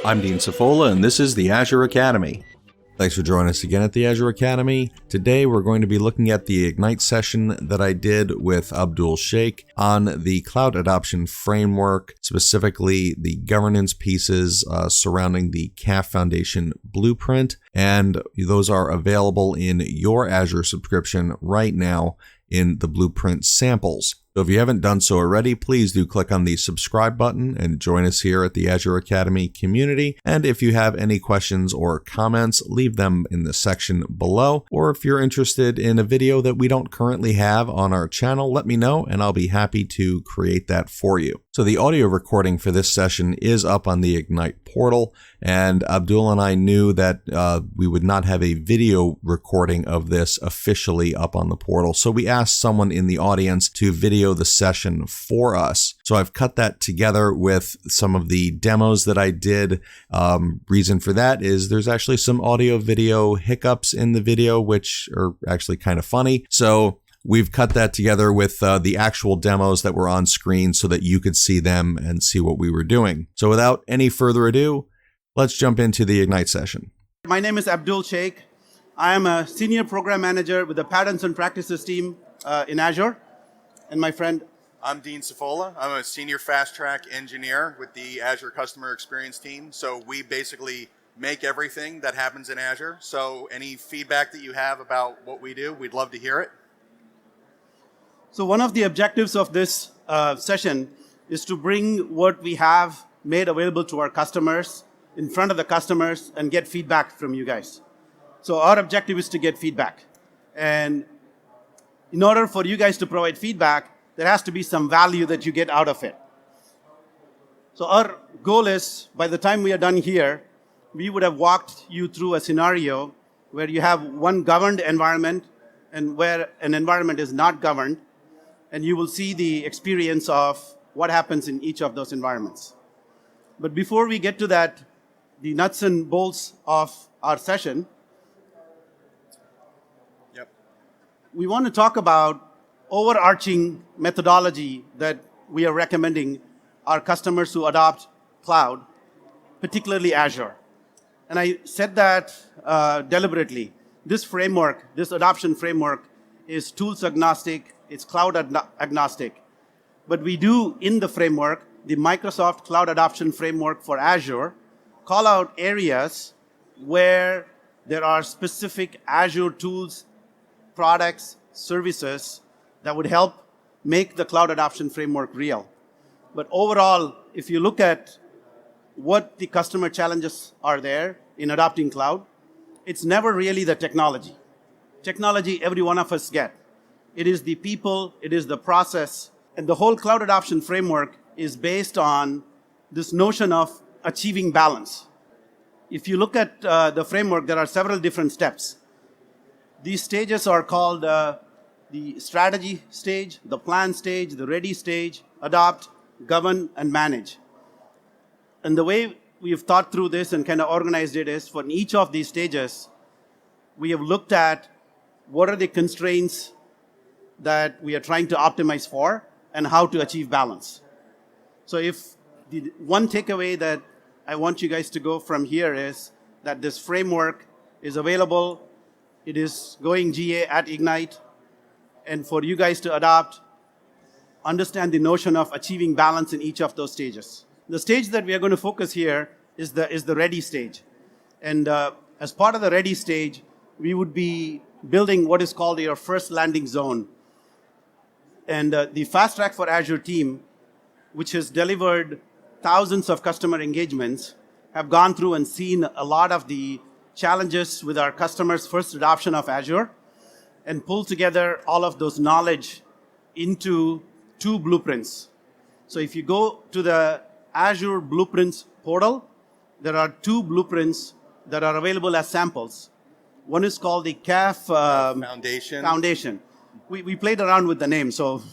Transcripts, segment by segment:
I'm Dean Safola, and this is the Azure Academy. Thanks for joining us again at the Azure Academy. Today we're going to be looking at the Ignite session that I did with Abdul Sheikh on the cloud adoption framework, specifically the governance pieces surrounding the CAF-Foundation Blueprint, and those are available in your Azure subscription right now in the Blueprint samples. So if you haven't done so already, please do click on the subscribe button and join us here at the Azure Academy community. And if you have any questions or comments, leave them in the section below. Or if you're interested in a video that we don't currently have on our channel, let me know and I'll be happy to create that for you. So the audio recording for this session is up on the Ignite portal, and Abdul and I knew that we would not have a video recording of this officially up on the portal. So we asked someone in the audience to video the session for us. So I've cut that together with some of the demos that I did. Reason for that is there's actually some audio video hiccups in the video, which are actually kind of funny. So we've cut that together with the actual demos that were on screen so that you could see them and see what we were doing. So without any further ado, let's jump into the Ignite session. My name is Abdul Sheikh. I am a senior program manager with the Patterns and Practices team in Azure. And my friend, I'm Dean Safola. I'm a senior fast track engineer with the Azure Customer Experience team. So we basically make everything that happens in Azure. So any feedback that you have about what we do, we'd love to hear it. So one of the objectives of this session is to bring what we have made available to our customers in front of the customers and get feedback from you guys. So our objective is to get feedback. And in order for you guys to provide feedback, there has to be some value that you get out of it. So our goal is, by the time we are done here, we would have walked you through a scenario where you have one governed environment and where an environment is not governed, and you will see the experience of what happens in each of those environments. But before we get to that, the nuts and bolts of our session, we want to talk about overarching methodology that we are recommending our customers who adopt cloud, particularly Azure. And I said that deliberately. This framework, this adoption framework, is tools agnostic, it's cloud agnostic. But we do, in the framework, the Microsoft Cloud Adoption Framework for Azure, call out areas where there are specific Azure tools, products, services that would help make the cloud adoption framework real. But overall, if you look at what the customer challenges are there in adopting cloud, it's never really the technology. Technology, every one of us get. It is the people, it is the process, and the whole cloud adoption framework is based on this notion of achieving balance. If you look at the framework, there are several different steps. These stages are called the strategy stage, the plan stage, the ready stage, adopt, govern, and manage. And the way we've thought through this and kind of organized it is, for each of these stages, we have looked at what are the constraints that we are trying to optimize for and how to achieve balance. So if the one takeaway that I want you guys to go from here is that this framework is available. It is going GA at Ignite. And for you guys to adopt, understand the notion of achieving balance in each of those stages. The stage that we are going to focus here is the ready stage. And as part of the ready stage, we would be building what is called your first landing zone. And the Fast Track for Azure team, which has delivered thousands of customer engagements, have gone through and seen a lot of the challenges with our customers' first adoption of Azure and pulled together all of those knowledge into 2 blueprints. So if you go to the Azure Blueprints portal, there are 2 blueprints that are available as samples. One is called the CAF Foundation. We played around with the name. So,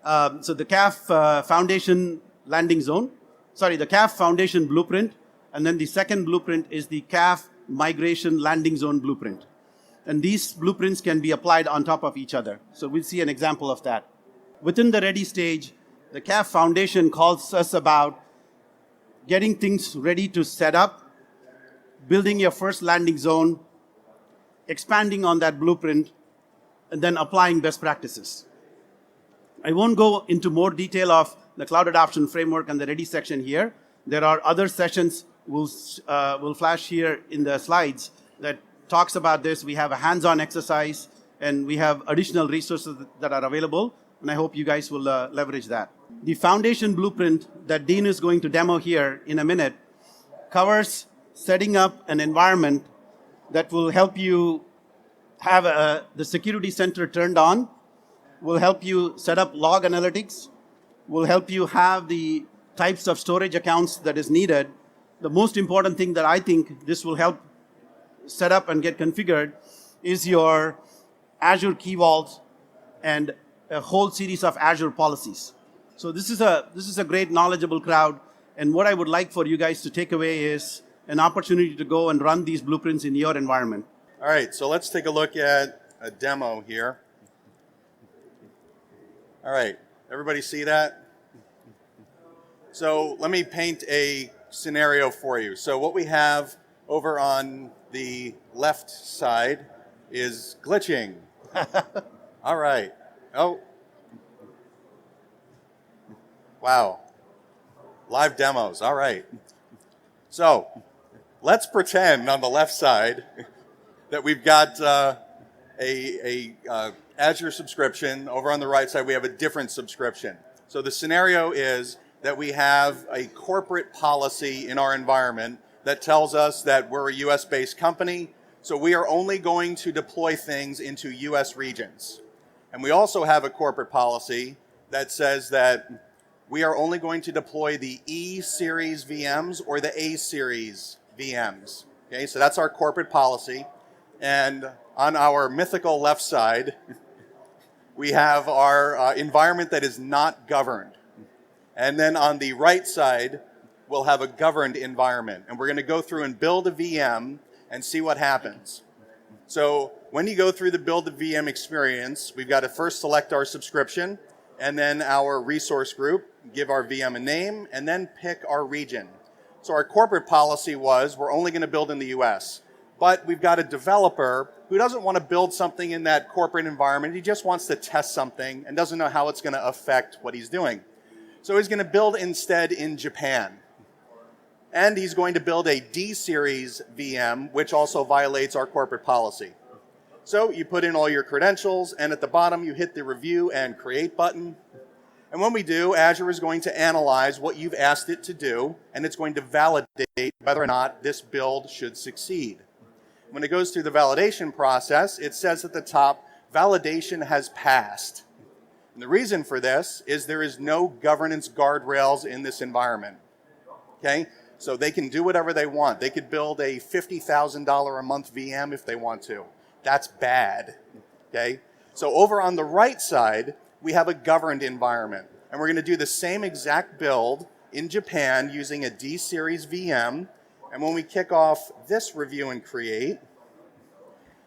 so the CAF Foundation Landing Zone, the CAF Foundation Blueprint, and then the second blueprint is the CAF Migration Landing Zone Blueprint. And these blueprints can be applied on top of each other. So we'll see an example of that. Within the ready stage, the CAF Foundation calls us about getting things ready to set up, building your first landing zone, expanding on that blueprint, and then applying best practices. I won't go into more detail of the cloud adoption framework and the ready section here. There are other sessions we'll flash here in the slides that talks about this. We have a hands-on exercise, and we have additional resources that are available, and I hope you guys will leverage that. The foundation blueprint that Dean is going to demo here in a minute covers setting up an environment that will help you have the security center turned on, will help you set up log analytics, will help you have the types of storage accounts that is needed. The most important thing that I think this will help set up and get configured is your Azure Key Vault and a whole series of Azure policies. So this is a great knowledgeable crowd, and what I would like for you guys to take away is an opportunity to go and run these blueprints in your environment. All right, so let's take a look at a demo here. All right, everybody see that? So let me paint a scenario for you. So what we have over on the left side is glitching. All right. Oh. Wow. Live demos. All right. So let's pretend on the left side that we've got a Azure subscription. Over on the right side, we have a different subscription. So the scenario is that we have a corporate policy in our environment that tells us that we're a US-based company, so we are only going to deploy things into US regions. And we also have a corporate policy that says that we are only going to deploy the E-series VMs or the A-series VMs. Okay, so that's our corporate policy. And on our mythical left side, we have our environment that is not governed. And then on the right side, we'll have a governed environment. And we're going to go through and build a VM and see what happens. So when you go through the build the VM experience, we've got to first select our subscription and then our resource group, give our VM a name, and then pick our region. So our corporate policy was we're only going to build in the US. But we've got a developer who doesn't want to build something in that corporate environment. He just wants to test something and doesn't know how it's going to affect what he's doing. So he's going to build instead in Japan. And he's going to build a D-series VM, which also violates our corporate policy. So you put in all your credentials, and at the bottom you hit the review and create button. And when we do, Azure is going to analyze what you've asked it to do, and it's going to validate whether or not this build should succeed. When it goes through the validation process, it says at the top, validation has passed. And the reason for this is there is no governance guardrails in this environment. Okay? So they can do whatever they want. They could build a $50,000 a month VM if they want to. That's bad. Okay? So over on the right side, we have a governed environment. And we're going to do the same exact build in Japan using a D-series VM. And when we kick off this review and create,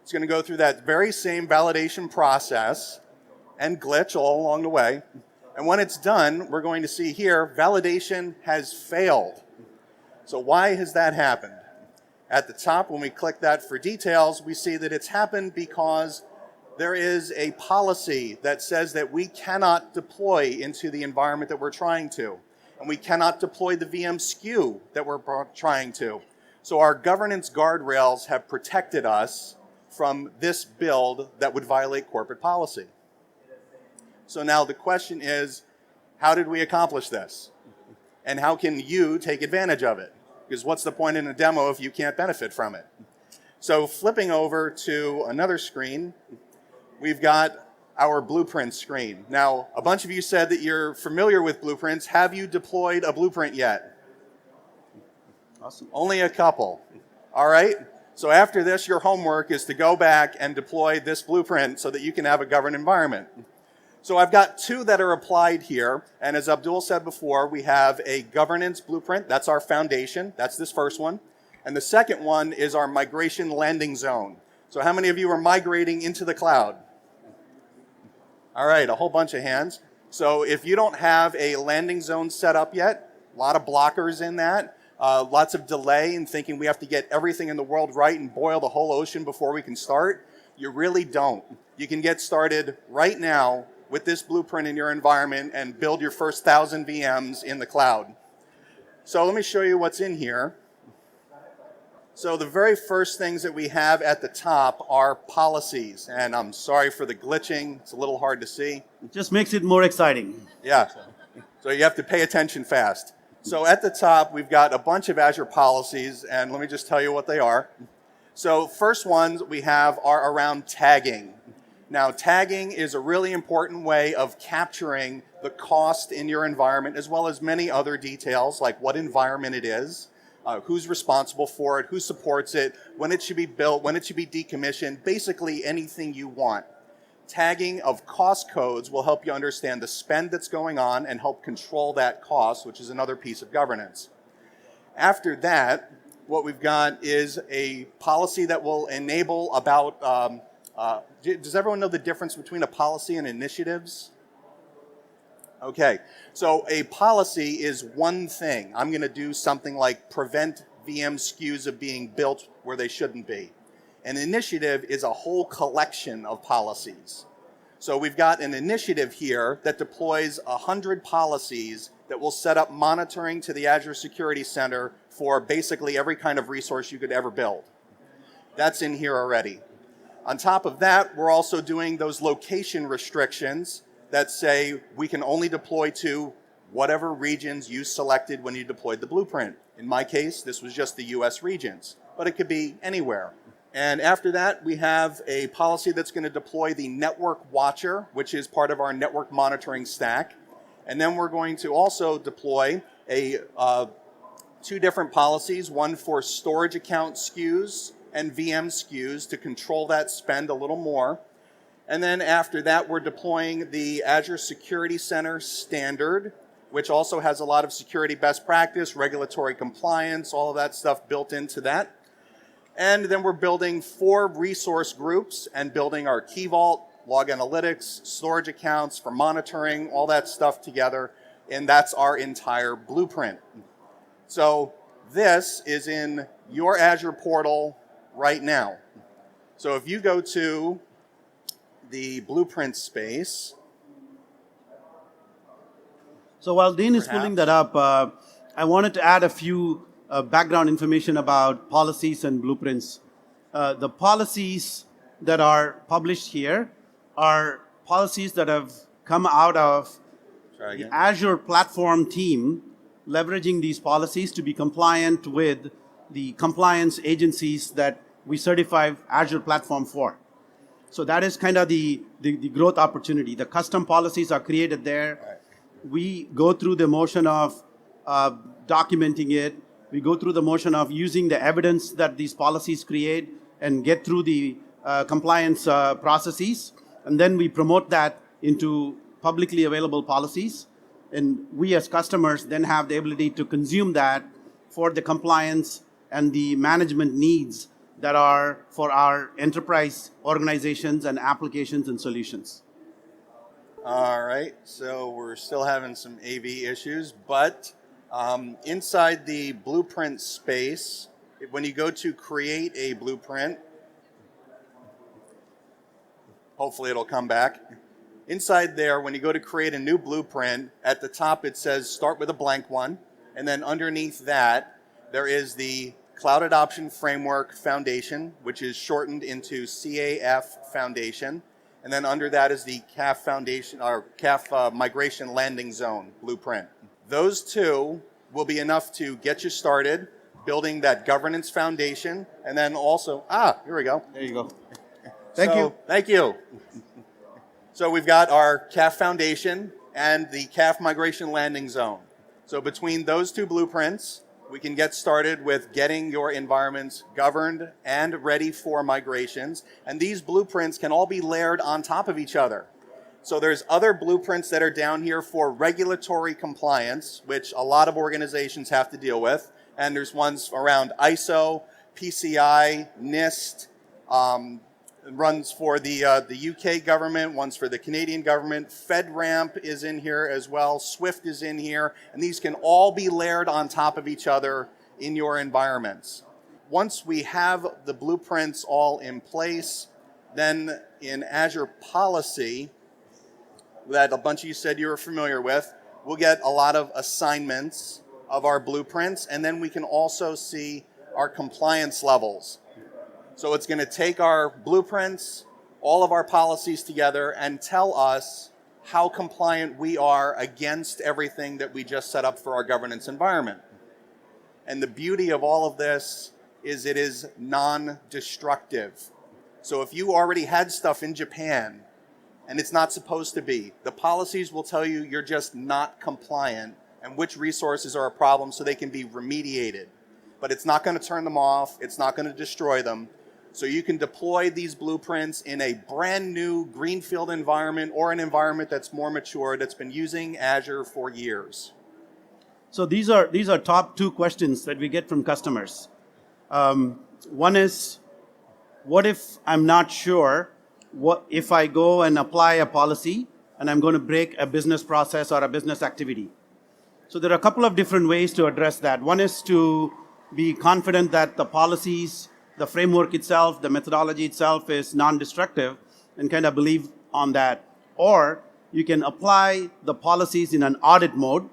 it's going to go through that very same validation process and glitch all along the way. And when it's done, we're going to see here, validation has failed. So why has that happened? At the top, when we click that for details, we see that it's happened because there is a policy that says that we cannot deploy into the environment that we're trying to. And we cannot deploy the VM SKU that we're trying to. So our governance guardrails have protected us from this build that would violate corporate policy. So now the question is, how did we accomplish this? And how can you take advantage of it? Because what's the point in a demo if you can't benefit from it? So flipping over to another screen, we've got our blueprint screen. Now, a bunch of you said that you're familiar with blueprints. Have you deployed a blueprint yet? Awesome. Only a couple. All right. So after this, your homework is to go back and deploy this blueprint so that you can have a governed environment. So I've got two that are applied here. And as Abdul said before, we have a governance blueprint. That's our foundation. That's this first one. And the second one is our migration landing zone. So how many of you are migrating into the cloud? All right, a whole bunch of hands. So if you don't have a landing zone set up yet, a lot of blockers in that, lots of delay in thinking we have to get everything in the world right and boil the whole ocean before we can start. You really don't. You can get started right now with this blueprint in your environment and build your first 1,000 VMs in the cloud. So let me show you what's in here. So the very first things that we have at the top are policies. And I'm sorry for the glitching. It's a little hard to see. It just makes it more exciting. Yeah. So you have to pay attention fast. So at the top, we've got a bunch of Azure policies, and let me just tell you what they are. So first ones we have are around tagging. Now, tagging is a really important way of capturing the cost in your environment, as well as many other details, like what environment it is, who's responsible for it, who supports it, when it should be built, when it should be decommissioned, basically anything you want. Tagging of cost codes will help you understand the spend that's going on and help control that cost, which is another piece of governance. After that, what we've got is a policy that will enable about, does everyone know the difference between a policy and initiatives? Okay, so a policy is one thing. I'm going to do something like prevent VM SKUs of being built where they shouldn't be. An initiative is a whole collection of policies. So we've got an initiative here that deploys 100 policies that will set up monitoring to the Azure Security Center for basically every kind of resource you could ever build. That's in here already. On top of that, we're also doing those location restrictions that say we can only deploy to whatever regions you selected when you deployed the blueprint. In my case, this was just the US regions, but it could be anywhere. And after that, we have a policy that's going to deploy the network watcher, which is part of our network monitoring stack. And then we're going to also deploy two different policies, one for storage account SKUs and VM SKUs to control that spend a little more. And then after that, we're deploying the Azure Security Center standard, which also has a lot of security best practice, regulatory compliance, all of that stuff built into that. And then we're building 4 resource groups and building our Key Vault, log analytics, storage accounts for monitoring, all that stuff together. And that's our entire blueprint. So this is in your Azure portal right now. So if you go to the blueprint space. So while Dean is pulling that up, I wanted to add a few background information about policies and blueprints. The policies that are published here are policies that have come out of the Azure platform team leveraging these policies to be compliant with the compliance agencies that we certify Azure platform for. So that is kind of the growth opportunity. The custom policies are created there. Right. We go through the motion of documenting it. We go through the motion of using the evidence that these policies create and get through the compliance processes. And then we promote that into publicly available policies. And we as customers then have the ability to consume that for the compliance and the management needs that are for our enterprise organizations and applications and solutions. All right, so we're still having some AV issues, but inside the blueprint space, when you go to create a blueprint, hopefully it'll come back. Inside there, when you go to create a new blueprint, at the top it says start with a blank one, and then underneath that, there is the Cloud Adoption Framework Foundation, which is shortened into CAF-Foundation. And then under that is the CAF-Foundation, or CAF Migration Landing Zone Blueprint. Those two will be enough to get you started building that governance foundation. And then also, here we go. There you go. Thank you. Thank you. So we've got our CAF Foundation and the CAF Migration Landing Zone. So between those two blueprints, we can get started with getting your environments governed and ready for migrations. And these blueprints can all be layered on top of each other. So there's other blueprints that are down here for regulatory compliance, which a lot of organizations have to deal with. And there's ones around ISO, PCI, NIST, runs for the UK government, one's for the Canadian government. FedRAMP is in here as well. SWIFT is in here. And these can all be layered on top of each other in your environments. Once we have the blueprints all in place, then in Azure Policy, that a bunch of you said you were familiar with, we'll get a lot of assignments of our blueprints, and then we can also see our compliance levels. So it's going to take our blueprints, all of our policies together, and tell us how compliant we are against everything that we just set up for our governance environment. And the beauty of all of this is it is non-destructive. So if you already had stuff in Japan and it's not supposed to be, the policies will tell you you're just not compliant and which resources are a problem so they can be remediated. But it's not going to turn them off. It's not going to destroy them. So you can deploy these blueprints in a brand new greenfield environment or an environment that's more mature, that's been using Azure for years. So these are top two questions that we get from customers. One is, what if I'm not sure what if I go and apply a policy and I'm going to break a business process or a business activity? So there are a couple of different ways to address that. One is to be confident that the policies, the framework itself, the methodology itself is non-destructive and kind of believe on that. Or you can apply the policies in an audit mode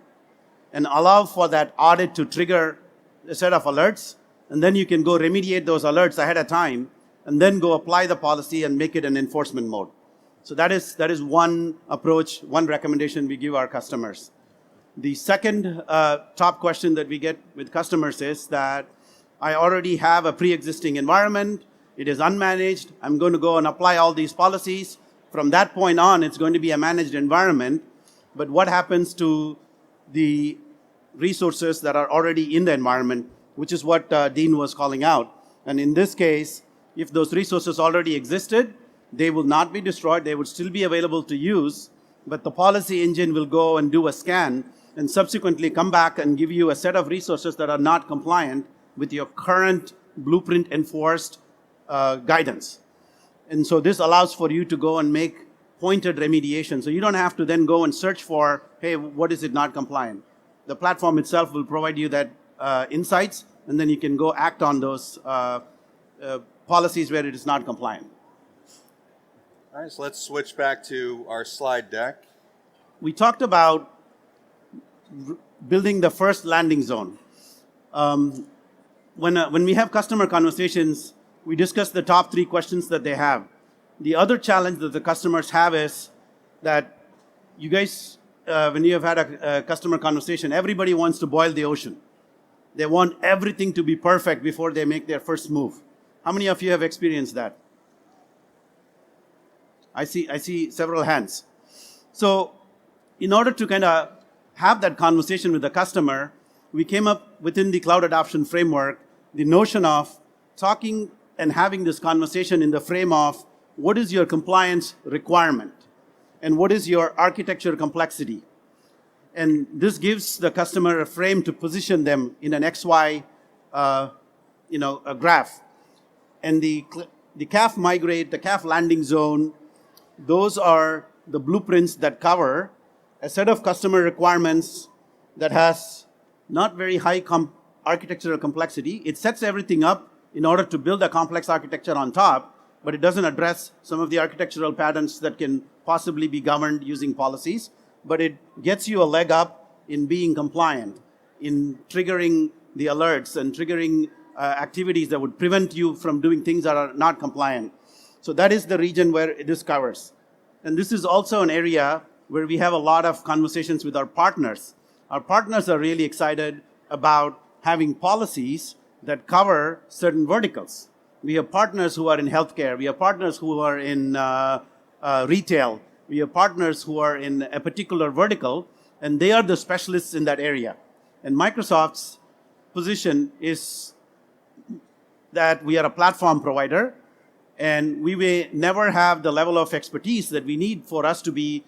and allow for that audit to trigger a set of alerts, and then you can go remediate those alerts ahead of time and then go apply the policy and make it an enforcement mode. So that is one approach, one recommendation we give our customers. The second top question that we get with customers is that I already have a pre-existing environment, it is unmanaged, I'm going to go and apply all these policies. From that point on, it's going to be a managed environment, but what happens to the resources that are already in the environment, which is what Dean was calling out. And in this case, if those resources already existed, they will not be destroyed, they would still be available to use, but the policy engine will go and do a scan and subsequently come back and give you a set of resources that are not compliant with your current blueprint enforced guidance. And so this allows for you to go and make pointed remediation. So you don't have to then go and search for, hey, what is it not compliant? The platform itself will provide you that insights, and then you can go act on those policies where it is not compliant. All right, so let's switch back to our slide deck. We talked about building the first landing zone. When we have customer conversations, we discuss the top 3 questions that they have. The other challenge that the customers have is that you guys, when you have had a customer conversation, everybody wants to boil the ocean. They want everything to be perfect before they make their first move. How many of you have experienced that? I see several hands. So in order to kind of have that conversation with the customer, we came up within the cloud adoption framework the notion of talking and having this conversation in the frame of what is your compliance requirement and what is your architecture complexity. And this gives the customer a frame to position them in an XY a graph. And the CAF migrate, the CAF landing zone, those are the blueprints that cover a set of customer requirements that has not very high architectural complexity. It sets everything up in order to build a complex architecture on top, but it doesn't address some of the architectural patterns that can possibly be governed using policies. But it gets you a leg up in being compliant, in triggering the alerts and triggering activities that would prevent you from doing things that are not compliant. So that is the region where this covers. And this is also an area where we have a lot of conversations with our partners. Our partners are really excited about having policies that cover certain verticals. We have partners who are in healthcare. We have partners who are in retail. We have partners who are in a particular vertical, and they are the specialists in that area. And Microsoft's position is that we are a platform provider, and we may never have the level of expertise that we need for us to be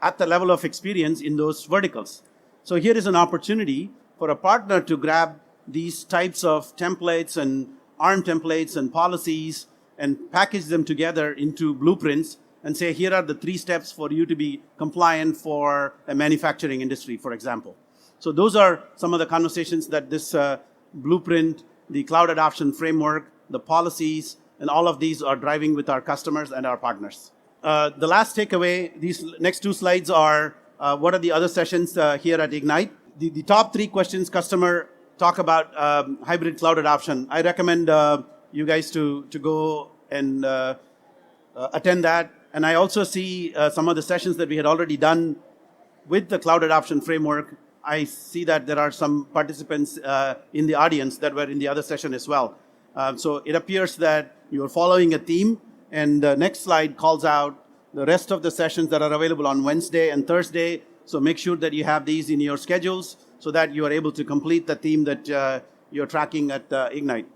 at the level of experience in those verticals. So here is an opportunity for a partner to grab these types of templates and ARM templates and policies and package them together into blueprints and say, here are the 3 steps for you to be compliant for a manufacturing industry, for example. So those are some of the conversations that this Blueprint, the cloud adoption framework, the policies, and all of these are driving with our customers and our partners. The last takeaway, these next two slides are what are the other sessions here at Ignite. The top 3 questions customer talk about hybrid cloud adoption. I recommend you guys to go and attend that. And I also see some of the sessions that we had already done with the cloud adoption framework. I see that there are some participants in the audience that were in the other session as well. So it appears that you're following a theme, and the next slide calls out the rest of the sessions that are available on Wednesday and Thursday. So make sure that you have these in your schedules so that you are able to complete the theme that you're tracking at Ignite.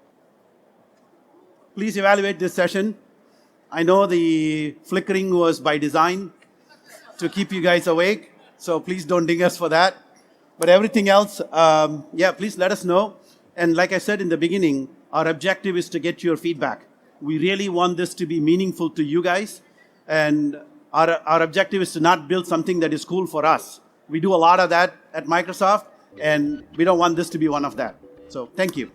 Please evaluate this session. I know the flickering was by design to keep you guys awake, so please don't ding us for that. But everything else, please let us know. And like I said in the beginning, our objective is to get your feedback. We really want this to be meaningful to you guys. And our objective is to not build something that is cool for us. We do a lot of that at Microsoft, and we don't want this to be one of that. So thank you.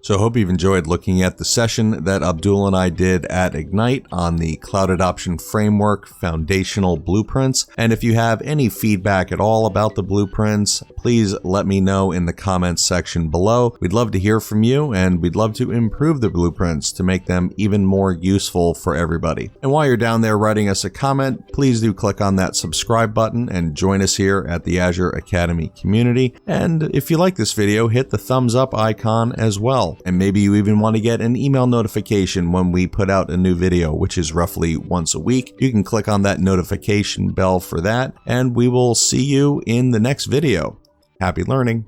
So I hope you've enjoyed looking at the session that Abdul and I did at Ignite on the Cloud Adoption Framework Foundational Blueprints. And if you have any feedback at all about the blueprints, please let me know in the comments section below. We'd love to hear from you, and we'd love to improve the blueprints to make them even more useful for everybody. And while you're down there writing us a comment, please do click on that subscribe button and join us here at the Azure Academy community. And if you like this video, hit the thumbs up icon as well. And maybe you even want to get an email notification when we put out a new video, which is roughly once a week. You can click on that notification bell for that, and we will see you in the next video. Happy learning!